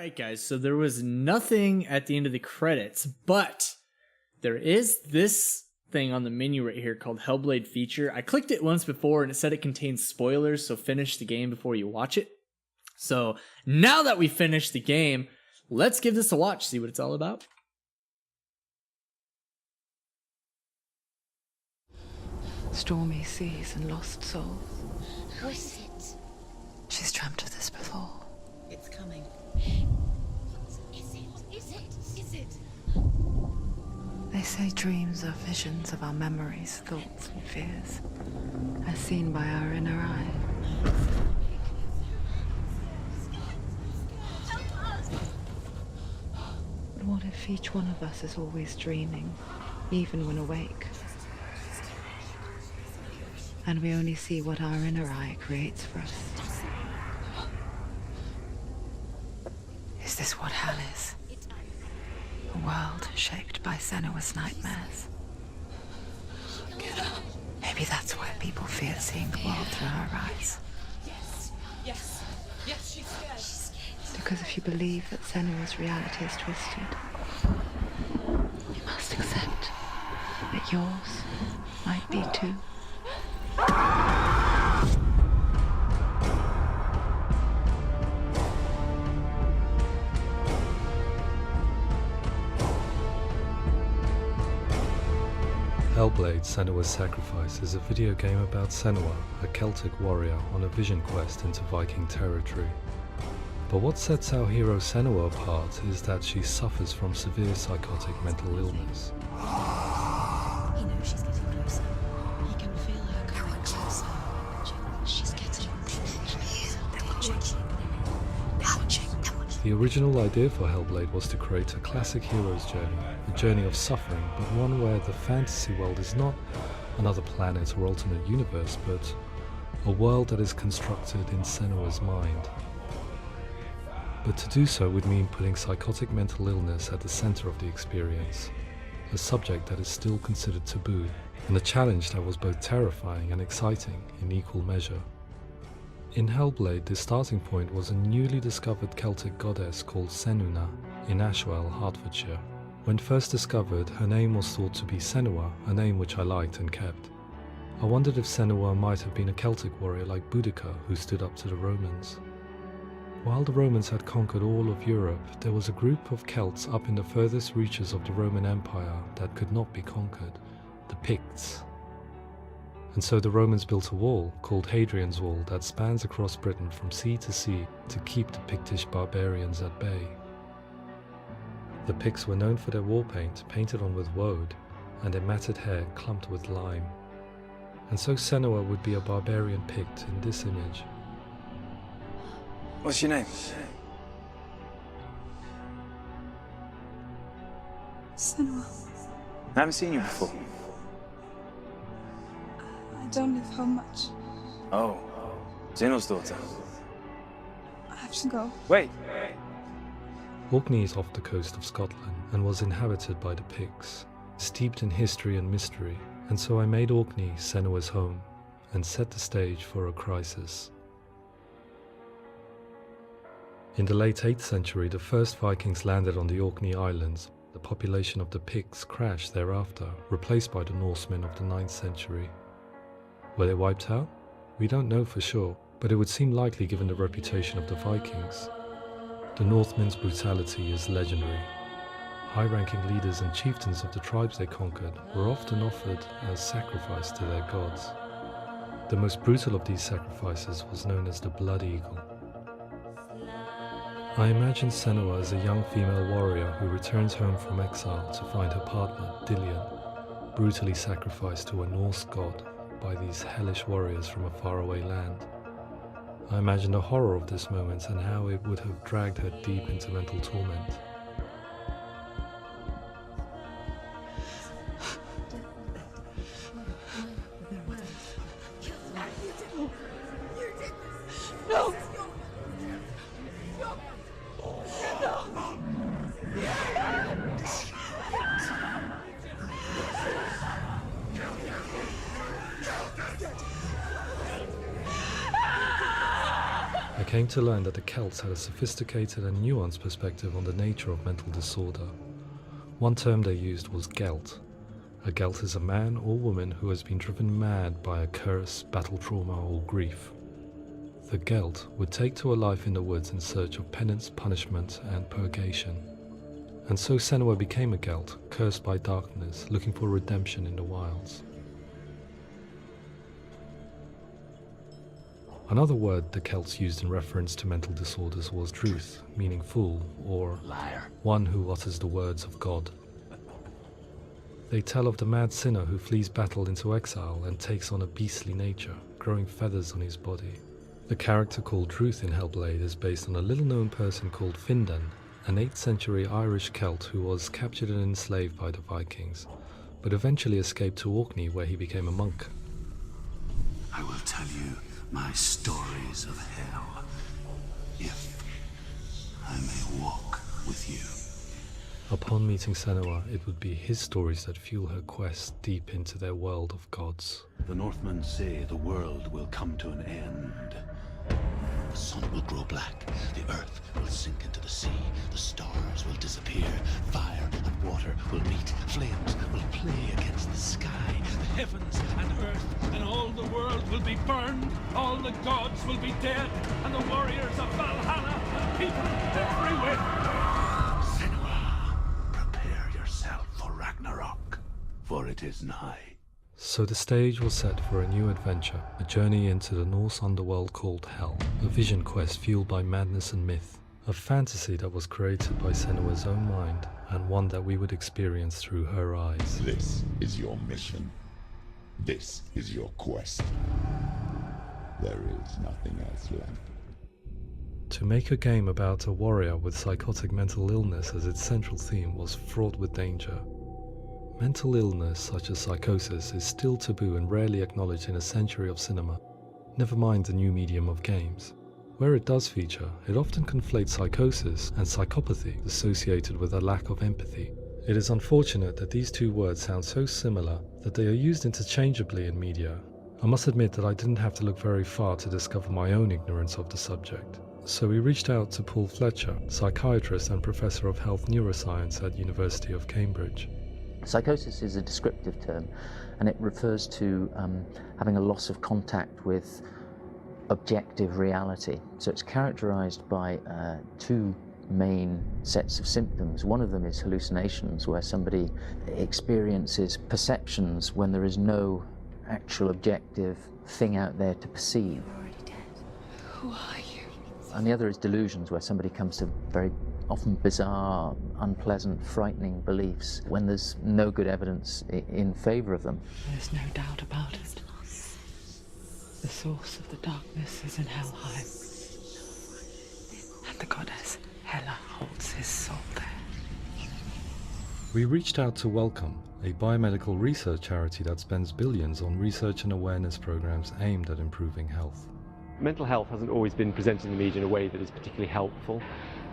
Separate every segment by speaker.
Speaker 1: Alright guys, so there was nothing at the end of the credits, but there is this thing on the menu right here called Hellblade Feature. I clicked it once before and it said it contains spoilers, so finish the game before you watch it. So now that we finished the game, let's give this a watch, see what it's all about.
Speaker 2: Stormy seas and lost souls.
Speaker 3: Who is it?
Speaker 2: She's dreamt of this before.
Speaker 3: It's coming. Is it? Is it? Is it?
Speaker 2: They say dreams are visions of our memories, thoughts and fears, as seen by our inner eye. But what if each one of us is always dreaming, even when awake? And we only see what our inner eye creates for us. Is this what hell is? A world shaped by Senua's nightmares. Maybe that's why people fear seeing the world through her eyes.
Speaker 3: Yes, she's scared.
Speaker 2: Because if you believe that Senua's reality is twisted, you must accept that yours might be too.
Speaker 4: Hellblade Senua's Sacrifice is a video game about Senua, a Celtic warrior on a vision quest into Viking territory. But what sets our hero Senua apart is that she suffers from severe psychotic mental illness.
Speaker 3: He knows she's getting closer. He can feel her coming closer. She's getting closer. They're watching.
Speaker 4: The original idea for Hellblade was to create a classic hero's journey, a journey of suffering, but one where the fantasy world is not another planet or alternate universe, but a world that is constructed in Senua's mind. But to do so would mean putting psychotic mental illness at the center of the experience, a subject that is still considered taboo, and a challenge that was both terrifying and exciting in equal measure. In Hellblade, the starting point was a newly discovered Celtic goddess called Senuna in Ashwell, Hertfordshire. When first discovered, her name was thought to be Senua, a name which I liked and kept. I wondered if Senua might have been a Celtic warrior like Boudica who stood up to the Romans. While the Romans had conquered all of Europe, there was a group of Celts up in the furthest reaches of the Roman Empire that could not be conquered, the Picts. And so the Romans built a wall, called Hadrian's Wall, that spans across Britain from sea to sea to keep the Pictish barbarians at bay. The Picts were known for their war paint, painted on with woad, and their matted hair clumped with lime. And so Senua would be a barbarian Pict in this image.
Speaker 5: What's your name?
Speaker 6: Senua.
Speaker 5: I haven't seen you before.
Speaker 6: I don't leave home much.
Speaker 5: Oh, Zeno's daughter.
Speaker 6: I have to go.
Speaker 5: Wait.
Speaker 4: Orkney is off the coast of Scotland and was inhabited by the Picts, steeped in history and mystery, and so I made Orkney Senua's home and set the stage for a crisis. In the late 8th century, the first Vikings landed on the Orkney Islands. The population of the Picts crashed thereafter, replaced by the Norsemen of the 9th century. Were they wiped out? We don't know for sure, but it would seem likely given the reputation of the Vikings. The Northmen's brutality is legendary. High-ranking leaders and chieftains of the tribes they conquered were often offered as sacrifice to their gods. The most brutal of these sacrifices was known as the Blood Eagle. I imagine Senua as a young female warrior who returns home from exile to find her partner, Dillion, brutally sacrificed to a Norse god by these hellish warriors from a faraway land. I imagine the horror of this moment and how it would have dragged her deep into mental torment.
Speaker 6: No!
Speaker 4: I came to learn that the Celts had a sophisticated and nuanced perspective on the nature of mental disorder. One term they used was Gelt. A Gelt is a man or woman who has been driven mad by a curse, battle trauma, or grief. The Gelt would take to a life in the woods in search of penance, punishment, and purgation. And so Senua became a Gelt, cursed by darkness, looking for redemption in the wilds. Another word the Celts used in reference to mental disorders was Druth, meaning fool, or liar, one who utters the words of God. They tell of the mad sinner who flees battle into exile and takes on a beastly nature, growing feathers on his body. The character called Druth in Hellblade is based on a little-known person called Findan, an 8th century Irish Celt who was captured and enslaved by the Vikings, but eventually escaped to Orkney where he became a monk.
Speaker 7: I will tell you my stories of hell, if I may walk with you.
Speaker 4: Upon meeting Senua, it would be his stories that fuel her quest deep into their world of gods.
Speaker 7: The Northmen say the world will come to an end. The sun will grow black, the earth will sink into the sea, the stars will disappear, fire and water will meet, flames will play against the sky, the heavens and earth and all the world will be burned, all the gods will be dead, and the warriors of Valhalla and people everywhere. Senua, prepare yourself for Ragnarok, for it is nigh.
Speaker 4: So the stage was set for a new adventure, a journey into the Norse underworld called Hell, a vision quest fueled by madness and myth, a fantasy that was created by Senua's own mind, and one that we would experience through her eyes.
Speaker 8: This is your mission. This is your quest. There is nothing else left.
Speaker 4: To make a game about a warrior with psychotic mental illness as its central theme was fraught with danger. Mental illness such as psychosis is still taboo and rarely acknowledged in a century of cinema, never mind the new medium of games. Where it does feature, it often conflates psychosis and psychopathy associated with a lack of empathy. It is unfortunate that these two words sound so similar that they are used interchangeably in media. I must admit that I didn't have to look very far to discover my own ignorance of the subject. So we reached out to Paul Fletcher, psychiatrist and professor of health neuroscience at University of Cambridge.
Speaker 9: Psychosis is a descriptive term, and it refers to having a loss of contact with objective reality. So it's characterized by two main sets of symptoms. One of them is hallucinations, where somebody experiences perceptions when there is no actual objective thing out there to perceive.
Speaker 3: You're already dead. Who are you?
Speaker 9: And the other is delusions, where somebody comes to very often bizarre, unpleasant, frightening beliefs when there's no good evidence in favor of them.
Speaker 2: There's no doubt about it. The source of the darkness is in Helheim, and the goddess Hela holds his soul there.
Speaker 4: We reached out to Welcome, a biomedical research charity that spends billions on research and awareness programs aimed at improving health.
Speaker 10: Mental health hasn't always been presented in the media in a way that is particularly helpful.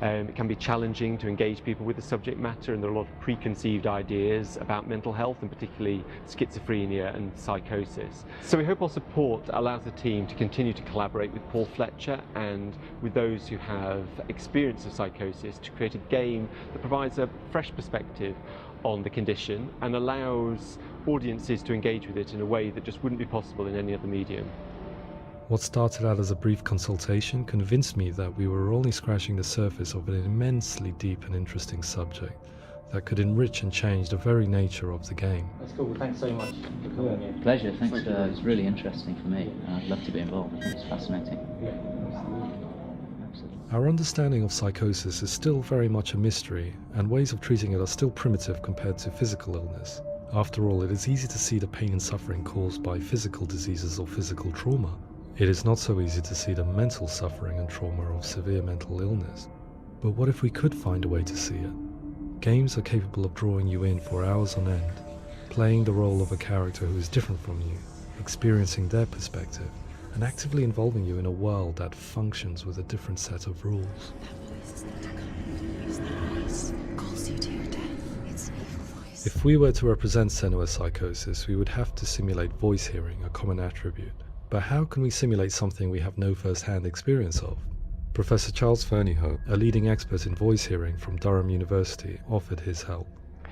Speaker 10: It can be challenging to engage people with the subject matter, and there are a lot of preconceived ideas about mental health, and particularly schizophrenia and psychosis. So we hope our support allows the team to continue to collaborate with Paul Fletcher and with those who have experience of psychosis to create a game that provides a fresh perspective on the condition and allows audiences to engage with it in a way that just wouldn't be possible in any other medium.
Speaker 4: What started out as a brief consultation convinced me that we were only scratching the surface of an immensely deep and interesting subject that could enrich and change the very nature of the game.
Speaker 9: That's cool. Thanks so much for coming in. Pleasure. Thanks. It's really interesting for me. I'd love to be involved. It's fascinating. Absolutely.
Speaker 4: Our understanding of psychosis is still very much a mystery, and ways of treating it are still primitive compared to physical illness. After all, it is easy to see the pain and suffering caused by physical diseases or physical trauma. It is not so easy to see the mental suffering and trauma of severe mental illness. But what if we could find a way to see it? Games are capable of drawing you in for hours on end, playing the role of a character who is different from you, experiencing their perspective, and actively involving you in a world that functions with a different set of rules.
Speaker 3: That voice is not a kind voice. That voice calls you to your death. It's an evil voice.
Speaker 4: If we were to represent Senua's psychosis, we would have to simulate voice hearing, a common attribute. But how can we simulate something we have no first-hand experience of? Professor Charles Fernyhough, a leading expert in voice hearing from Durham University, offered his help.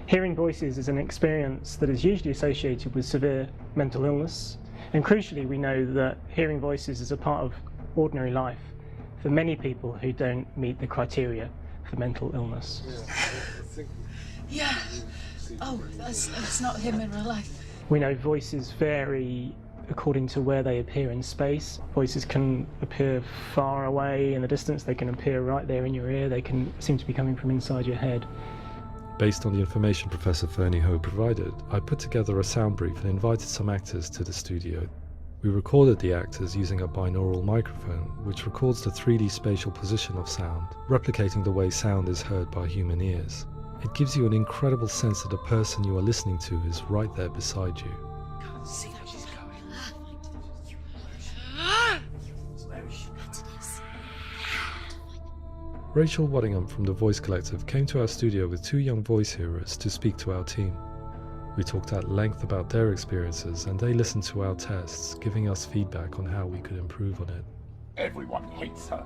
Speaker 11: Hearing voices is an experience that is usually associated with severe mental illness, and crucially we know that hearing voices is a part of ordinary life for many people who don't meet the criteria for mental illness.
Speaker 6: Yeah. Oh, that's not him in real life.
Speaker 11: We know voices vary according to where they appear in space. Voices can appear far away in the distance, they can appear right there in your ear, they can seem to be coming from inside your head.
Speaker 4: Based on the information Professor Fernyhough provided, I put together a sound brief and invited some actors to the studio. We recorded the actors using a binaural microphone, which records the 3D spatial position of sound, replicating the way sound is heard by human ears. It gives you an incredible sense that the person you are listening to is right there beside you.
Speaker 6: Can't see how she's going.
Speaker 4: Rachel Waddingham from the Voice Collective came to our studio with 2 young voice hearers to speak to our team. We talked at length about their experiences and they listened to our tests, giving us feedback on how we could improve on it.
Speaker 8: Everyone hates her.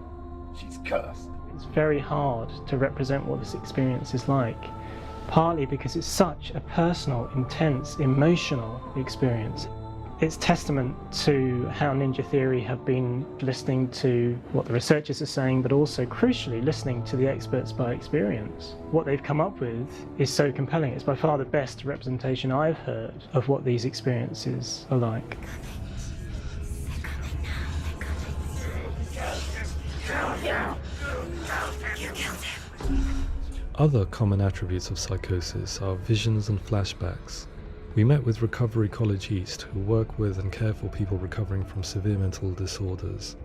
Speaker 8: She's cursed.
Speaker 11: It's very hard to represent what this experience is like, partly because it's such a personal, intense, emotional experience. It's testament to how Ninja Theory have been listening to what the researchers are saying, but also crucially listening to the experts by experience. What they've come up with is so compelling. It's by far the best representation I've heard of what these experiences are like.
Speaker 4: Other common attributes of psychosis are visions and flashbacks. We met with Recovery College East, who work with and care for people recovering from severe mental disorders.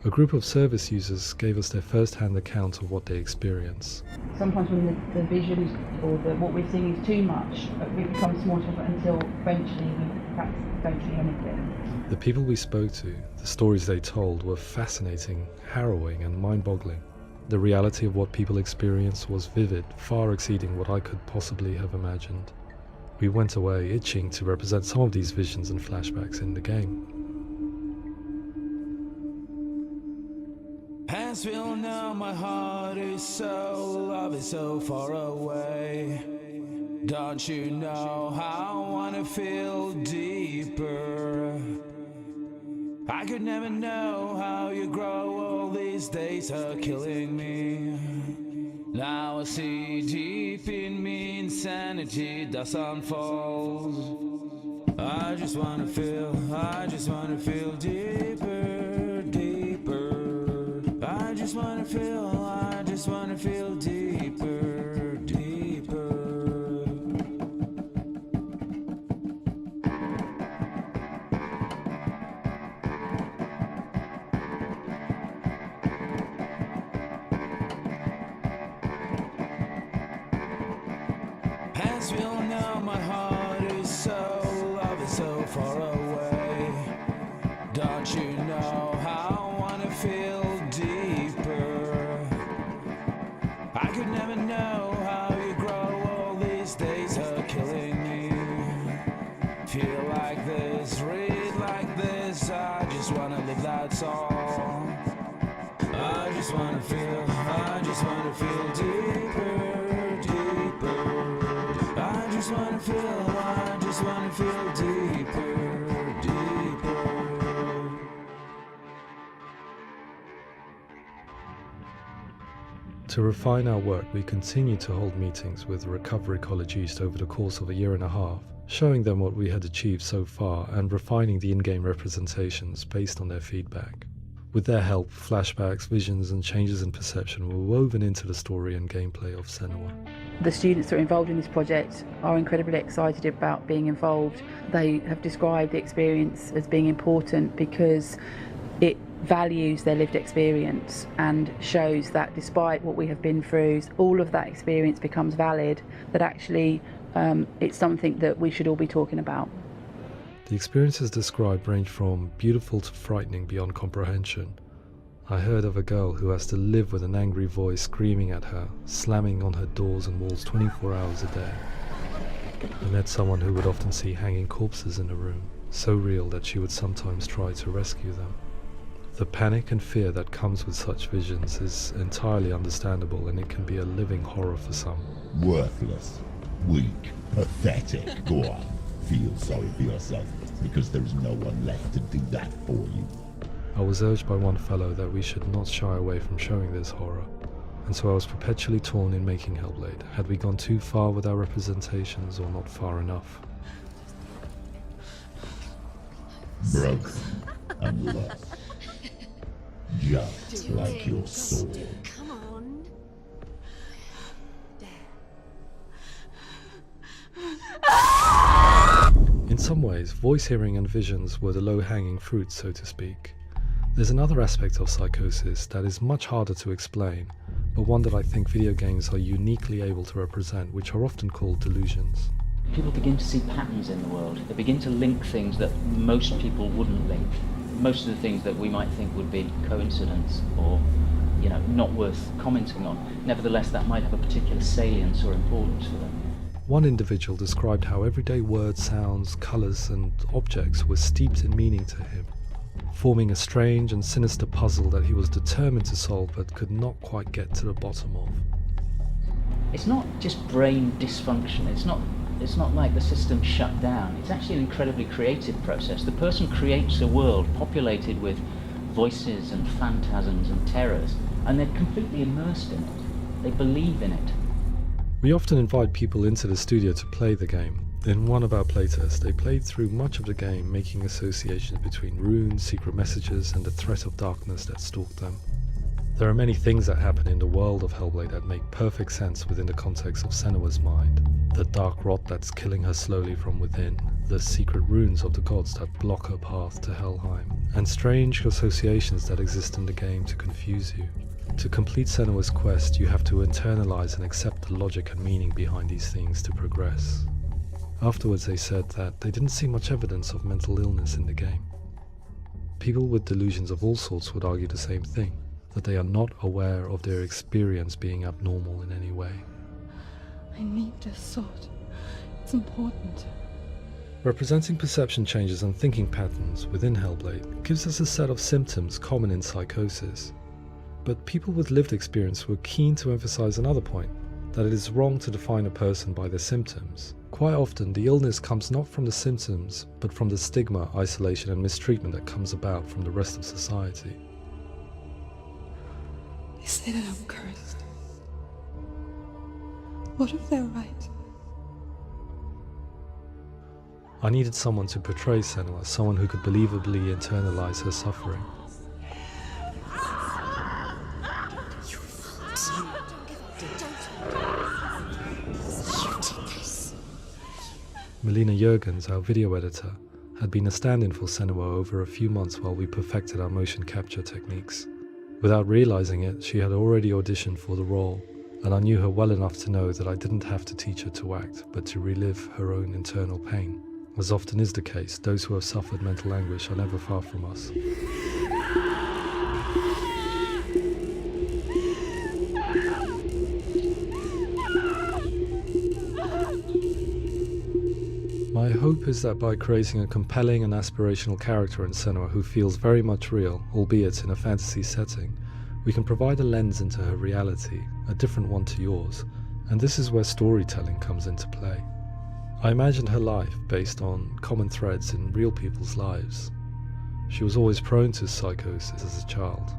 Speaker 4: A group of service users gave us their first-hand account of what they experience.
Speaker 12: Sometimes when the visions or what we're seeing is too much, it becomes more difficult until eventually we perhaps don't see anything.
Speaker 4: The people we spoke to, the stories they told, were fascinating, harrowing and mind-boggling. The reality of what people experience was vivid, far exceeding what I could possibly have imagined. We went away itching to represent some of these visions and flashbacks in the game.
Speaker 13: Hands will know my heart is so, love is so far away. Don't you know how I wanna feel deeper? I could never know how you grow, all these days are killing me. Now I see deep in me insanity does unfold. I just wanna feel deeper, deeper. I just wanna feel deeper, deeper. Hands will know my heart is so, love is so far away. Don't you know how I wanna feel deeper? I could never know how you grow, all these days are killing me. Feel like this, read like this, I just wanna live, that's all. I just wanna feel deeper, deeper. I just wanna feel deeper, deeper.
Speaker 4: To refine our work, we continued to hold meetings with Recovery College East over the course of a year and a half, showing them what we had achieved so far and refining the in-game representations based on their feedback. With their help, flashbacks, visions and changes in perception were woven into the story and gameplay of Senua.
Speaker 12: The students that are involved in this project are incredibly excited about being involved. They have described the experience as being important because it values their lived experience and shows that despite what we have been through, all of that experience becomes valid, that actually it's something that we should all be talking about.
Speaker 4: The experiences described range from beautiful to frightening beyond comprehension. I heard of a girl who has to live with an angry voice screaming at her, slamming on her doors and walls 24 hours a day. I met someone who would often see hanging corpses in a room, so real that she would sometimes try to rescue them. The panic and fear that comes with such visions is entirely understandable, and it can be a living horror for some.
Speaker 8: Worthless, weak, pathetic. Go on, feel sorry for yourself, because there is no one left to do that for you.
Speaker 4: I was urged by one fellow that we should not shy away from showing this horror, and so I was perpetually torn in making Hellblade. Had we gone too far with our representations, or not far enough?
Speaker 8: Broken and lost. Just like your soul.
Speaker 3: Come on.
Speaker 4: In some ways, voice hearing and visions were the low-hanging fruit, so to speak. There's another aspect of psychosis that is much harder to explain, but one that I think video games are uniquely able to represent, which are often called delusions.
Speaker 9: People begin to see patterns in the world. They begin to link things that most people wouldn't link. Most of the things that we might think would be coincidence or, not worth commenting on. Nevertheless, that might have a particular salience or importance for them.
Speaker 4: One individual described how everyday words, sounds, colours and objects were steeped in meaning to him, forming a strange and sinister puzzle that he was determined to solve but could not quite get to the bottom of.
Speaker 9: It's not just brain dysfunction. It's not like the system shut down. It's actually an incredibly creative process. The person creates a world populated with voices and phantasms and terrors, and they're completely immersed in it. They believe in it.
Speaker 4: We often invite people into the studio to play the game. In one of our playtests, they played through much of the game, making associations between runes, secret messages, and the threat of darkness that stalked them. There are many things that happen in the world of Hellblade that make perfect sense within the context of Senua's mind. The dark rot that's killing her slowly from within, the secret runes of the gods that block her path to Helheim, and strange associations that exist in the game to confuse you. To complete Senua's quest, you have to internalize and accept the logic and meaning behind these things to progress. Afterwards they said that they didn't see much evidence of mental illness in the game. People with delusions of all sorts would argue the same thing, that they are not aware of their experience being abnormal in any way.
Speaker 2: I need this sword. It's important.
Speaker 4: Representing perception changes and thinking patterns within Hellblade gives us a set of symptoms common in psychosis. But people with lived experience were keen to emphasize another point, that it is wrong to define a person by their symptoms. Quite often, the illness comes not from the symptoms, but from the stigma, isolation and mistreatment that comes about from the rest of society.
Speaker 2: They say that I'm cursed. What if they're right?
Speaker 4: I needed someone to portray Senua, someone who could believably internalize her suffering. Melina Jurgens, our video editor, had been a stand-in for Senua over a few months while we perfected our motion capture techniques. Without realizing it, she had already auditioned for the role, and I knew her well enough to know that I didn't have to teach her to act, but to relive her own internal pain. As often is the case, those who have suffered mental anguish are never far from us. My hope is that by creating a compelling and aspirational character in Senua who feels very much real, albeit in a fantasy setting, we can provide a lens into her reality, a different one to yours, and this is where storytelling comes into play. I imagined her life based on common threads in real people's lives. She was always prone to psychosis as a child.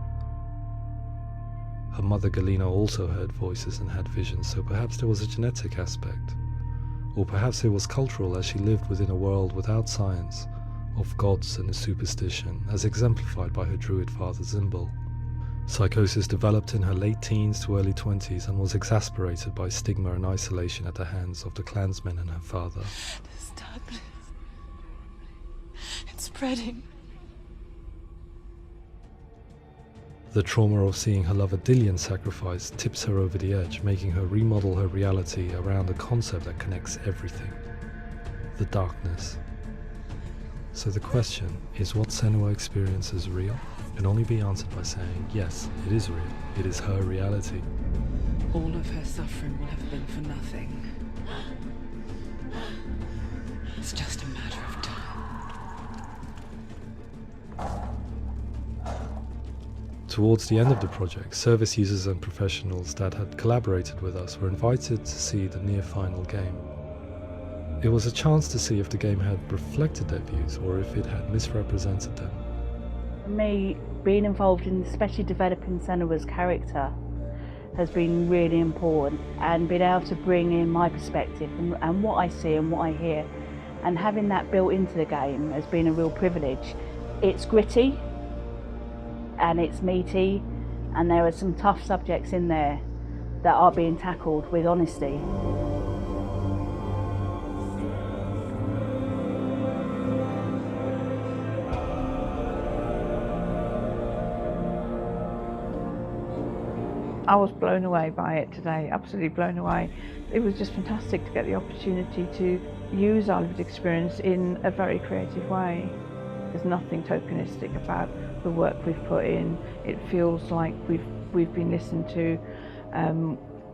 Speaker 4: Her mother Galina also heard voices and had visions, so perhaps there was a genetic aspect. Or perhaps it was cultural, as she lived within a world without science, of gods and a superstition, as exemplified by her druid father Zimbal. Psychosis developed in her late teens to early 20s and was exacerbated by stigma and isolation at the hands of the clansmen and her father.
Speaker 2: This darkness. It's spreading.
Speaker 4: The trauma of seeing her lover Dillian sacrificed tips her over the edge, making her remodel her reality around a concept that connects everything: the darkness. So the question is, what Senua experiences real? Can only be answered by saying, yes, it is real. It is her reality.
Speaker 6: All of her suffering will have been for nothing. It's just a matter of time.
Speaker 4: Towards the end of the project, service users and professionals that had collaborated with us were invited to see the near-final game. It was a chance to see if the game had reflected their views or if it had misrepresented them.
Speaker 12: For me, being involved in especially developing Senua's character has been really important, and being able to bring in my perspective and what I see and what I hear, and having that built into the game has been a real privilege. It's gritty and it's meaty, and there are some tough subjects in there that are being tackled with honesty. I was blown away by it today, absolutely blown away. It was just fantastic to get the opportunity to use our lived experience in a very creative way. There's nothing tokenistic about the work we've put in. It feels like we've been listened to,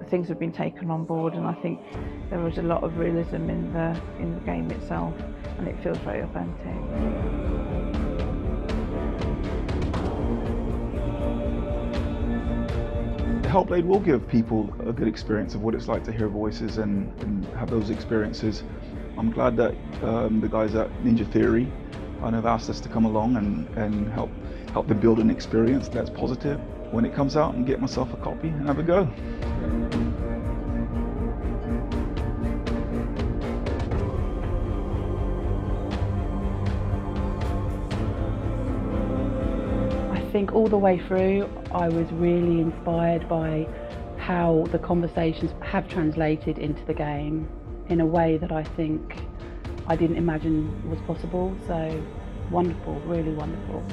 Speaker 12: things have been taken on board, and I think there was a lot of realism in the game itself, and it feels very authentic.
Speaker 14: Hellblade will give people a good experience of what it's like to hear voices and have those experiences. I'm glad that the guys at Ninja Theory have asked us to come along and help them build an experience that's positive when it comes out, and get myself a copy and have a go.
Speaker 12: I think all the way through I was really inspired by how the conversations have translated into the game in a way that I think I didn't imagine was possible. So wonderful, really wonderful.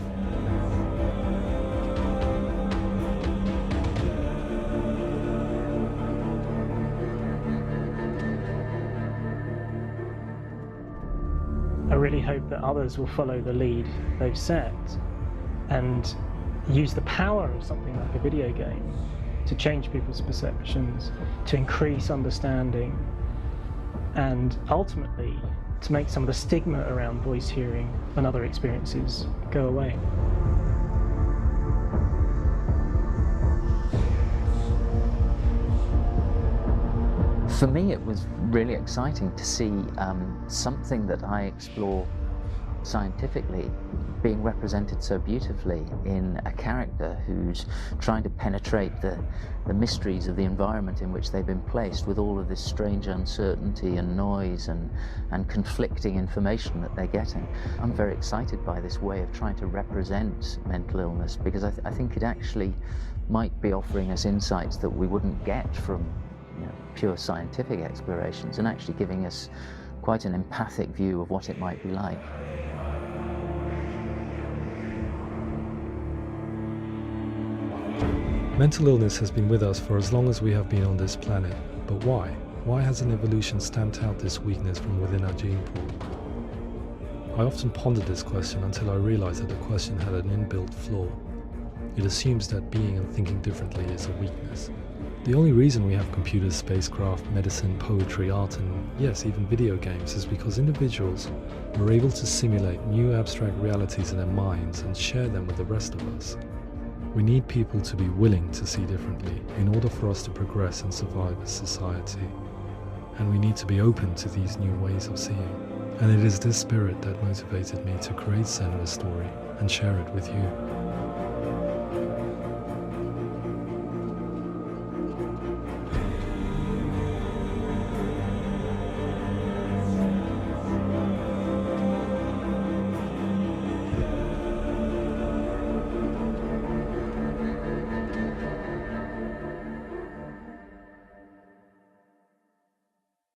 Speaker 11: I really hope that others will follow the lead they've set and use the power of something like a video game to change people's perceptions, to increase understanding, and ultimately to make some of the stigma around voice hearing and other experiences go away.
Speaker 9: For me, it was really exciting to see something that I explore scientifically being represented so beautifully in a character who's trying to penetrate the mysteries of the environment in which they've been placed, with all of this strange uncertainty and noise and conflicting information that they're getting. I'm very excited by this way of trying to represent mental illness, because I think it actually might be offering us insights that we wouldn't get from pure scientific explorations, and actually giving us quite an empathic view of what it might be like.
Speaker 4: Mental illness has been with us for as long as we have been on this planet, but why? Why hasn't evolution stamped out this weakness from within our gene pool? I often pondered this question until I realized that the question had an inbuilt flaw. It assumes that being and thinking differently is a weakness. The only reason we have computers, spacecraft, medicine, poetry, art, and yes, even video games is because individuals were able to simulate new abstract realities in their minds and share them with the rest of us. We need people to be willing to see differently in order for us to progress and survive as society. And we need to be open to these new ways of seeing. And it is this spirit that motivated me to create Senua's story and share it with you.